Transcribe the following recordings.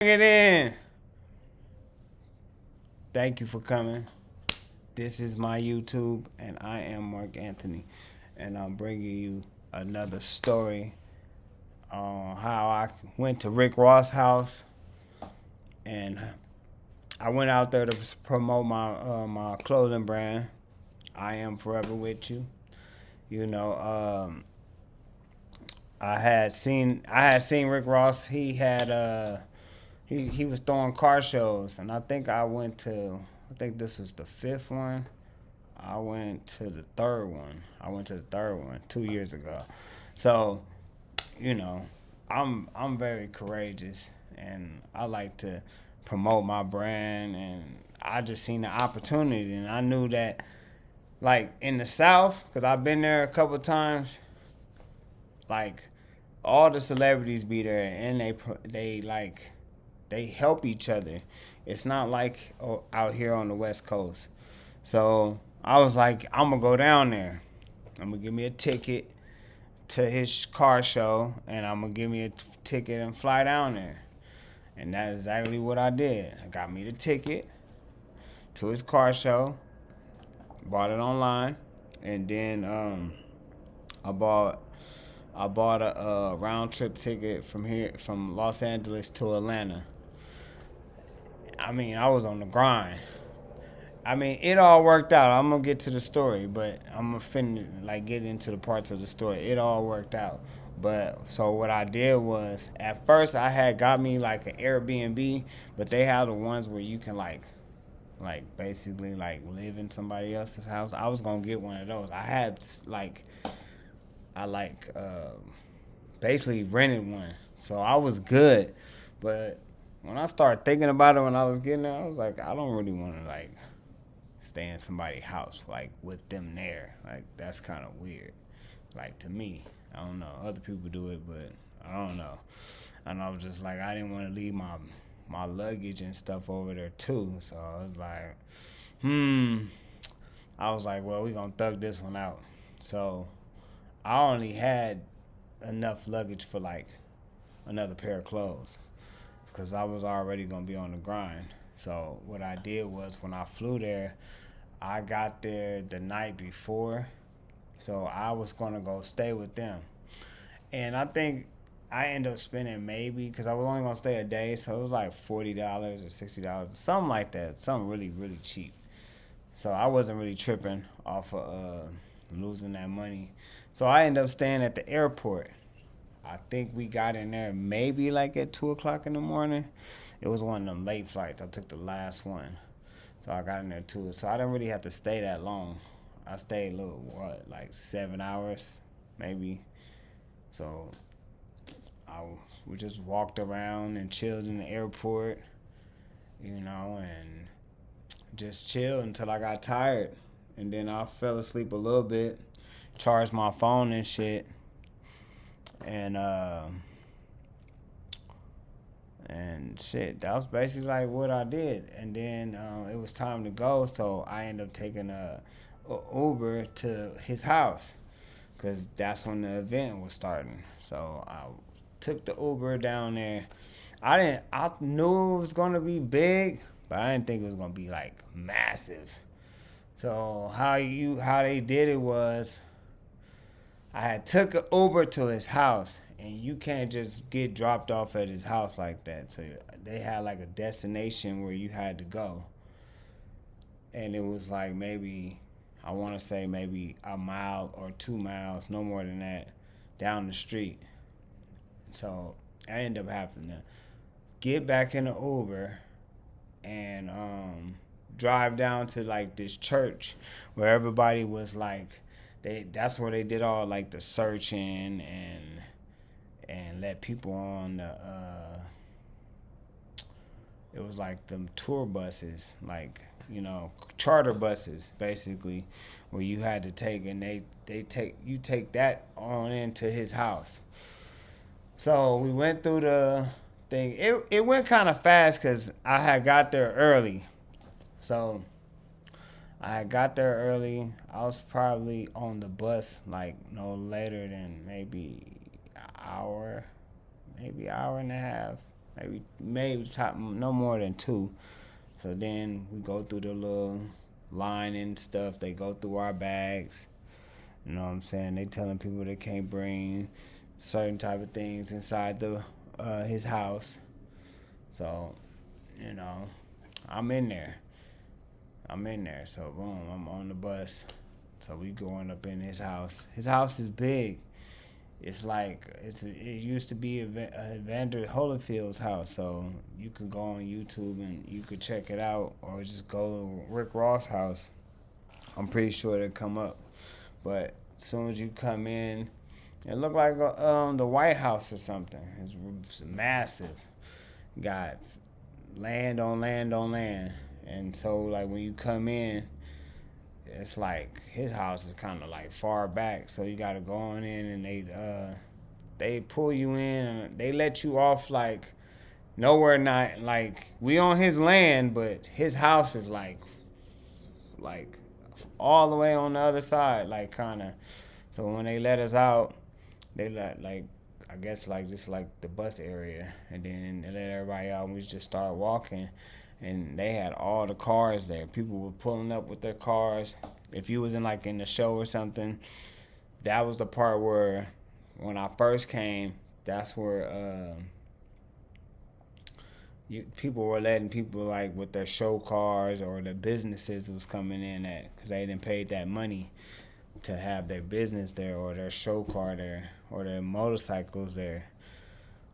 Bring it in. Thank you for coming. This is my YouTube, and I am Mark Anthony, and I'm bringing you another story on how I went to Rick Ross' house, and I went out there to promote my clothing brand. I am forever with you. You know, I had seen Rick Ross. He was throwing car shows, and I think this was the fifth one. I went to the third one. I went to the third one 2 years ago. So, you know, I'm very courageous, and I like to promote my brand, and I just seen the opportunity, and I knew that like in the South, because I've been there a couple of times, like all the celebrities be there, and they help each other. It's not like out here on the West Coast. So I was like, I'm gonna go down there. I'm gonna give me a ticket to his car show, and I'm gonna give me a ticket and fly down there. And that's exactly what I did. I got me the ticket to his car show, bought it online, and then I bought I bought a round trip ticket from Los Angeles to Atlanta. I mean, I was on the grind. I mean, it all worked out. I'm gonna get to the story, but I'm gonna get into the parts of the story. It all worked out. But so what I did was, at first I had got me like an Airbnb, but they have the ones where you can basically like live in somebody else's house. I was gonna get one of those. I like basically rented one, so I was good. But when I started thinking about it when I was getting there, I was like, I don't really want to like stay in somebody's house like with them there. Like that's kind of weird. Like to me, I don't know. Other people do it, but I don't know. And I was just like, I didn't want to leave my luggage and stuff over there too. So I was like, I was like, well, we gonna thug this one out. So I only had enough luggage for like another pair of clothes because I was already gonna be on the grind. So what I did was when I flew there, I got there the night before, so I was gonna go stay with them. And I think I ended up spending maybe because I was only gonna stay a day, so it was like $40 or $60, something like that, something really really cheap. So I wasn't really tripping off of losing that money. So I ended up staying at the airport. I think we got in there maybe like at 2 o'clock in the morning. It was one of them late flights. I took the last one, so I got in there too. So I didn't really have to stay that long. I stayed a little like 7 hours, maybe. So we just walked around and chilled in the airport, and just chilled until I got tired, and then I fell asleep a little bit, charged my phone and shit, and shit, that was basically like what I did. And then it was time to go, so I ended up taking a Uber to his house because that's when the event was starting. So I took the Uber down there. I knew it was gonna be big, but I didn't think it was gonna be like massive. So how they did it was I had took an Uber to his house, and you can't just get dropped off at his house like that. So they had like a destination where you had to go, and it was like maybe I want to say maybe a mile or 2 miles, no more than that, down the street. So I ended up having to get back in the Uber and drive down to like this church where everybody was like that's where they did all like the searching and let people on the it was like them tour buses, like charter buses basically, where you had to take, and they take that on into his house. So we went through the thing. It went kind of fast because I had got there early. So I had got there early. I was probably on the bus like no later than maybe an hour, maybe hour and a half. maybe top no more than 2. So then we go through the little line and stuff. They go through our bags. You know what I'm saying? They telling people they can't bring certain type of things inside the his house. So, you know, I'm in there. So boom, I'm on the bus. So we going up in his house. His house is big. It's like it used to be Evander Holyfield's house. So you could go on YouTube and you could check it out, or just go to Rick Ross' house. I'm pretty sure it'll come up. But as soon as you come in, it looked like the White House or something. It's massive. Got land on land on land. And so, like, when you come in, it's like his house is kind of like far back. So you got to go on in, and they pull you in, and they let you off like nowhere, not like we on his land, but his house is like all the way on the other side, like kind of. So when they let us out, they let, like, I guess like just like the bus area, and then they let everybody out, and we just start walking, and they had all the cars there. People were pulling up with their cars. If you was in the show or something, that was the part where when I first came, that's where people were letting people like with their show cars or the businesses was coming in at, because they didn't pay that money to have their business there or their show car there or their motorcycles there.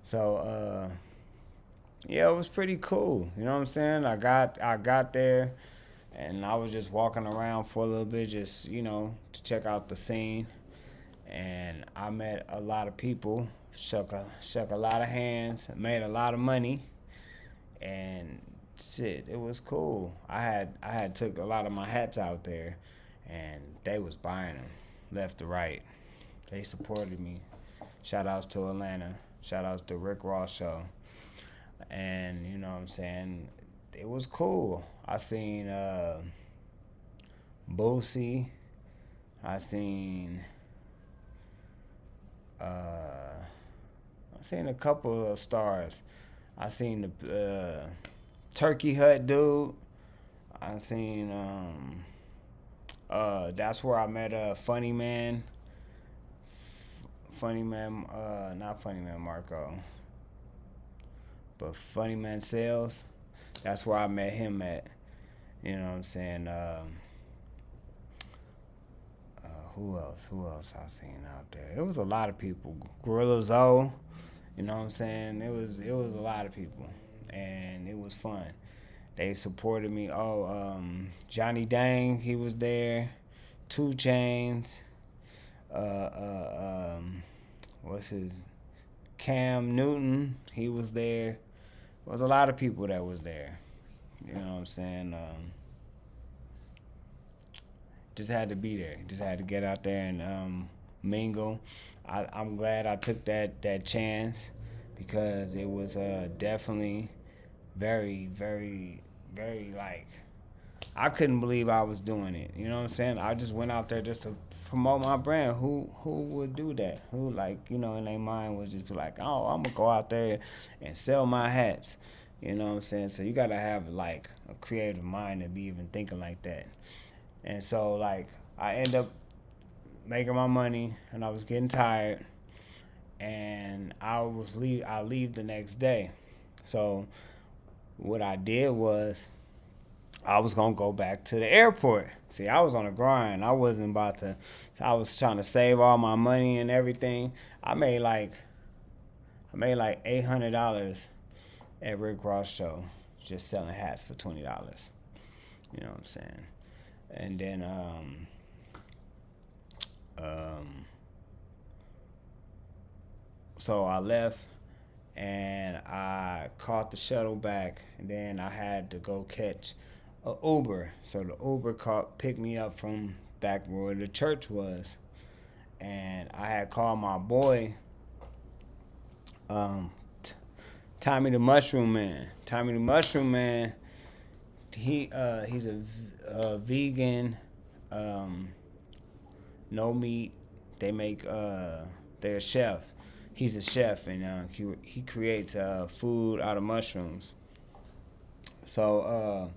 So yeah, it was pretty cool. You know what I'm saying? I got there, and I was just walking around for a little bit, just, to check out the scene. And I met a lot of people, shook a lot of hands, made a lot of money, and shit, it was cool. I had took a lot of my hats out there, and they was buying them left to right. They supported me. Shout outs to Atlanta. Shout outs to Rick Ross show. And you know what I'm saying, it was cool. I seen Boosie. I seen a couple of stars. I seen the Turkey Hut dude. I seen that's where I met Funny Man. Not Funny Man Marco, but Funny Man Sales. That's where I met him at. You know what I'm saying? Who else I seen out there? It was a lot of people. Gorilla Zoe. You know what I'm saying? It was a lot of people, and it was fun. They supported me. Johnny Dang, he was there. 2 Chainz. What's his? Cam Newton, he was there. There was a lot of people that was there. You know what I'm saying? Just had to be there. Just had to get out there and mingle. I'm glad I took that chance, because it was definitely very, very, very, like, I couldn't believe I was doing it. You know what I'm saying? I just went out there just to promote my brand. Who would do that? Who, like, in their mind would just be like, oh, I'm gonna go out there and sell my hats. You know what I'm saying? So you gotta have like a creative mind to be even thinking like that. And so, like, I end up making my money, and I was getting tired, and I leave the next day. So what I did was, I was gonna go back to the airport. See, I was on a grind. I was trying to save all my money and everything. I made like $800 at Rick Ross show, just selling hats for $20. You know what I'm saying? And then so I left, and I caught the shuttle back, and then I had to go catch an Uber. So the Uber picked me up from back where the church was, and I had called my boy, Tommy the Mushroom Man. Tommy the Mushroom Man, he's a vegan, no meat. They make they're a chef. he's a chef, and he creates food out of mushrooms. So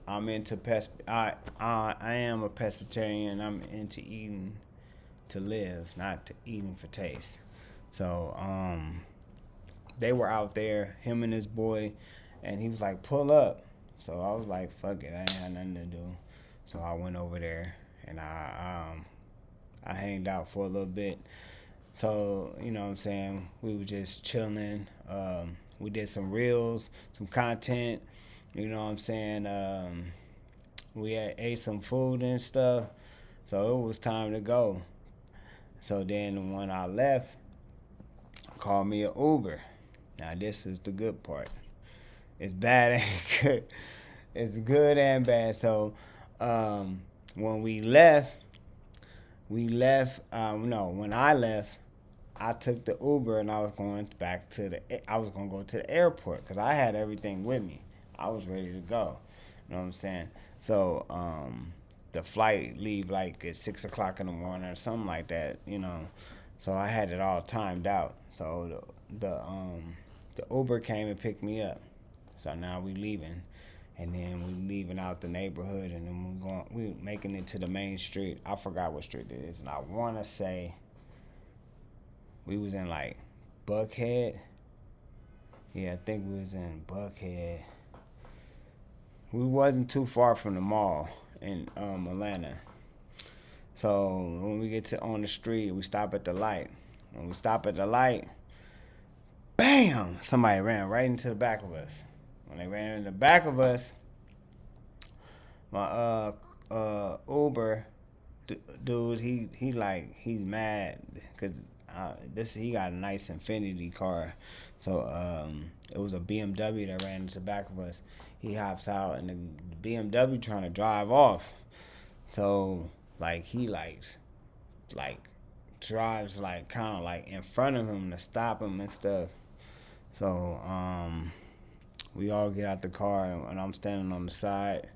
I'm into I am a pescatarian. I'm into eating to live, not to eating for taste. So they were out there, him and his boy, and he was like, pull up. So I was like, fuck it, I ain't had nothing to do. So I went over there, and I hanged out for a little bit. So, you know what I'm saying, we were just chilling. We did some reels, some content, you know what I'm saying. We ate some food and stuff. So it was time to go. So then when I left, I called me an Uber. Now this is the good part. It's bad and good. It's good and bad. So when we left, no, when I left, I took the Uber and I was going to go to the airport because I had everything with me. I was ready to go. You know what I'm saying? So the flight leave like at 6 o'clock in the morning or something like that, you know. So I had it all timed out. So the Uber came and picked me up. So now we leaving, and then we leaving out the neighborhood, and then we making it to the main street. I forgot what street it is, and I want to say we was in like Buckhead. Yeah, I think we was in Buckhead. We wasn't too far from the mall in Atlanta. So when we get to on the street, we stop at the light. When we stop at the light, bam! Somebody ran right into the back of us. When they ran in the back of us, my Uber dude, he's mad because he got a nice Infinity car. So it was a BMW that ran into the back of us. He hops out, and the BMW trying to drive off. So he drives kind of in front of him to stop him and stuff. So we all get out the car, and I'm standing on the side,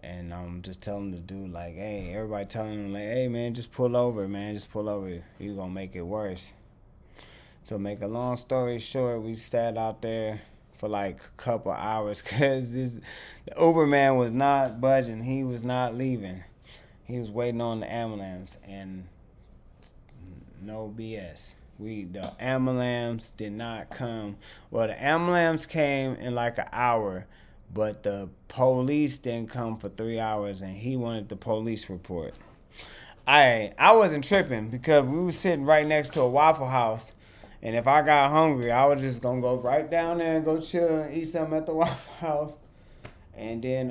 and I'm just telling the dude hey, everybody telling him hey man, just pull over, man, just pull over. You gonna make it worse. So make a long story short, we sat out there for a couple hours because the Uber man was not budging. He was not leaving. He was waiting on the ambulance, and no BS. The ambulance did not come. Well, the ambulance came in an hour, but the police didn't come for 3 hours, and he wanted the police report. I wasn't tripping because we were sitting right next to a Waffle House, and if I got hungry, I was just gonna go right down there and go chill and eat something at the Waffle House, and then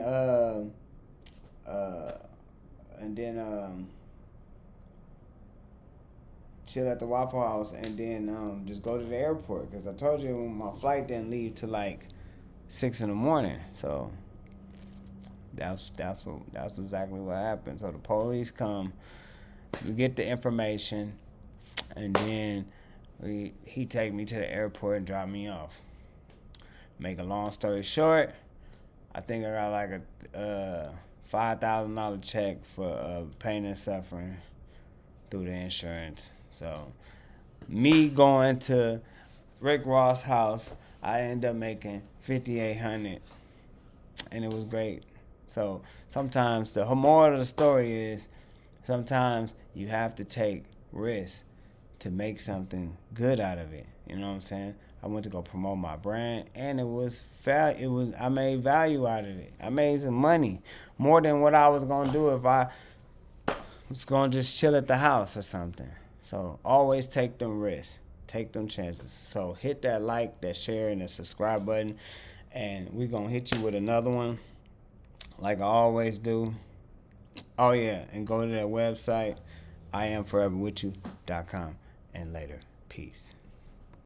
chill at the Waffle House, and then just go to the airport because I told you my flight didn't leave till 6 in the morning. So that's exactly what happened. So the police come, we get the information, and then he take me to the airport and drop me off. Make a long story short, I think I got a $5,000 check for pain and suffering through the insurance. So me going to Rick Ross' house, I ended up making $5,800, and it was great. So sometimes the moral of the story is sometimes you have to take risks to make something good out of it. You know what I'm saying? I went to go promote my brand, and I made value out of it. I made some money, more than what I was gonna do if I was gonna just chill at the house or something. So always take them risks, take them chances. So hit that like, that share, and that subscribe button, and we're gonna hit you with another one, like I always do. Oh yeah, and go to that website, IamForeverWithYou.com, and later, peace.